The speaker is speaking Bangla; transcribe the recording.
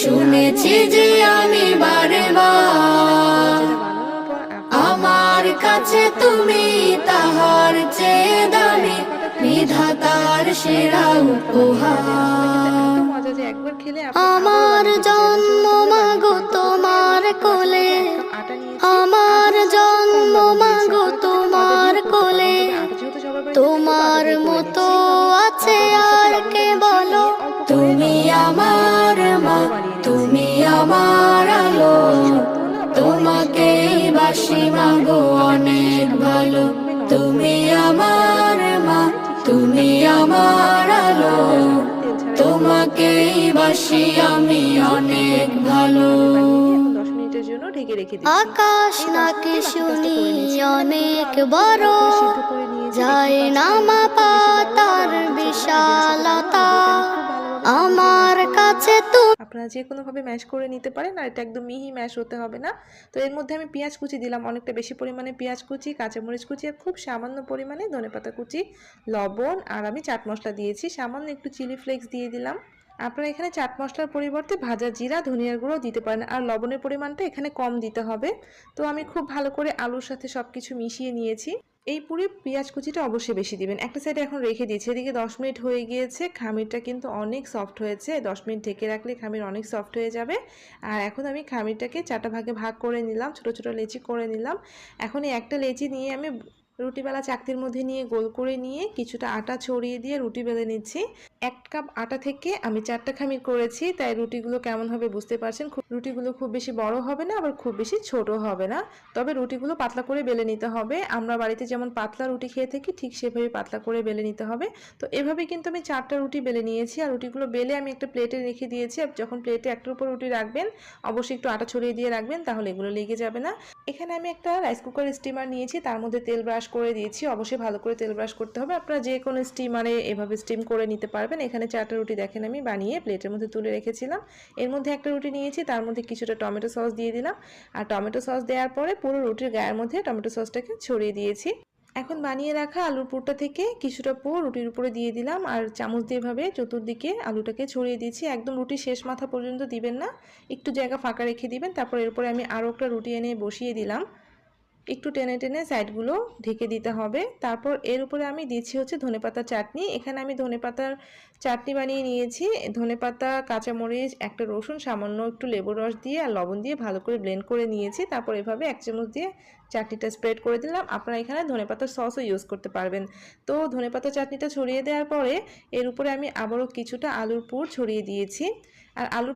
শুনেছি যে আমি বারে বার, আমার কাছে তুমি তাহার চেয়ে দামি, বিধাতার সেরা উপহার। আমার জন্ম মাগো তোমার কোলে, আমার জন্ম মাগো তোমার কোলে, তোমার মতো আছে আর কে বলো? তুমি আমার মা, তুমি আমার আলো, তোমাকেই বাসি মাগো অনেক ভালো। তুমি আমার মা, তুমি আমার আলো, তোমাকেই বাসি আমি অনেক ভালো। আকাশ নাকি শুনি অনেক বড়, যায় না মাপা তার বিশালতা, আমার কাছে তুমি। আপনারা যে কোনোভাবে ম্যাশ করে নিতে পারেন, আর এটা একদম মিহি ম্যাশ হতে হবে না। তো এর মধ্যে আমি পেঁয়াজ কুচি দিলাম, অনেকটা বেশি পরিমাণে পেঁয়াজ কুচি, কাঁচামরিচ কুচি, আর খুব সামান্য পরিমাণে ধনেপাতা কুচি, লবণ, আর আমি চাট মশলা দিয়েছি, সামান্য একটু চিলি ফ্লেক্স দিয়ে দিলাম। আপনারা এখানে চাট মশলার পরিবর্তে ভাজা জিরা, ধনিয়ার গুঁড়ো দিতে পারেন, আর লবণের পরিমাণটা এখানে কম দিতে হবে। তো আমি খুব ভালো করে আলুর সাথে সব কিছু মিশিয়ে নিয়েছি। এই পুরি পেঁয়াজ কুচিটা অবশ্যই বেশি দিবেন। একটা সাইডে এখন রেখে দিয়েছি, এদিকে 10 মিনিট হয়ে গিয়েছে। খামিরটা কিন্তু অনেক সফট হয়েছে, 10 মিনিট ঢেকে রাখলে খামির অনেক সফট হয়ে যাবে। আর এখন আমি খামিরটাকে 4টা ভাগে ভাগ করে নিলাম, ছোট ছোট লেচি করে নিলাম। এখন এই একটা লেচি নিয়ে আমি রুটি বেলা চাকতির মধ্যে নিয়ে গোল করে নিয়ে কিছুটা আটা ছড়িয়ে দিয়ে রুটি বেলে নিচ্ছি। 1 কাপ আটা থেকে আমি 4টা খামির করেছি, তাই রুটিগুলো কেমন হবে বুঝতে পারছেন। রুটিগুলো খুব বেশি বড় হবে না, আবার খুব বেশি ছোট হবে না, তবে রুটিগুলো পাতলা করে বেলে নিতে হবে। আমরা বাড়িতে যেমন পাতলা রুটি খেয়ে থাকি, ঠিক সেভাবে পাতলা করে বেলে নিতে হবে। তো এভাবে কিন্তু আমি 4টা রুটি বেলে নিয়েছি, আর রুটিগুলো বেলে আমি একটা প্লেটে রেখে দিয়েছি। যখন প্লেটে একটার উপর রুটি রাখবেন, অবশ্যই একটু আটা ছড়িয়ে দিয়ে রাখবেন, তাহলে এগুলো লেগে যাবে না। এখানে আমি একটা রাইস কুকার স্টিমার নিয়েছি, তার মধ্যে তেল ব্রাশ করে দিয়েছি। অবশ্যই ভালো করে তেল ব্রাশ করতে হবে। আপনারা যে কোনো স্টিমারে এভাবে স্টিম করে নিতে পারবেন। এখানে 4টা রুটি দেখেন আমি বানিয়ে প্লেটের মধ্যে তুলে রেখেছিলাম। এর মধ্যে একটা রুটি নিয়েছি, তার মধ্যে কিছুটা টমেটো সস দিয়ে দিলাম, আর টমেটো সস দেওয়ার পরে পুরো রুটির গায়ের মধ্যে টমেটো সসটাকে ছড়িয়ে দিয়েছি। এখন বানিয়ে রাখা আলুর পুরটা থেকে কিছুটা পুর রুটির উপরে দিয়ে দিলাম, আর চামচ দিয়ে ভাবে চতুর্দিকে আলুটাকে ছড়িয়ে দিয়েছি। একদম রুটি শেষ মাথা পর্যন্ত দিবেন না, একটু জায়গা ফাঁকা রেখে দিবেন। তারপর এর উপরে আমি আরও একটা রুটি এনে বসিয়ে দিলাম, একটু টেনে টেনে সাইডগুলো ঢেকে দিতে হবে। তারপর এর উপরে আমি দিচ্ছি হচ্ছে ধনেপাতার চাটনি। এখানে আমি ধনেপাতার চাটনি বানিয়ে নিয়েছি। ধনেপাতা, কাঁচামরিচ, একটা রসুন, সামান্য একটু লেবুর রস দিয়ে আর লবণ দিয়ে ভালো করে ব্লেন্ড করে নিয়েছি। তারপর এভাবে 1 চামচ দিয়ে চাটনিটা স্প্রেড করে দিলাম। আপনারা এখানে ধনেপাতার সসও ইউজ করতে পারবেন। তো ধনেপাতা চাটনিটা ছড়িয়ে দেওয়ার পরে এর উপরে আমি আবারও কিছুটা আলুর পুর ছড়িয়ে দিয়েছি। আর আলু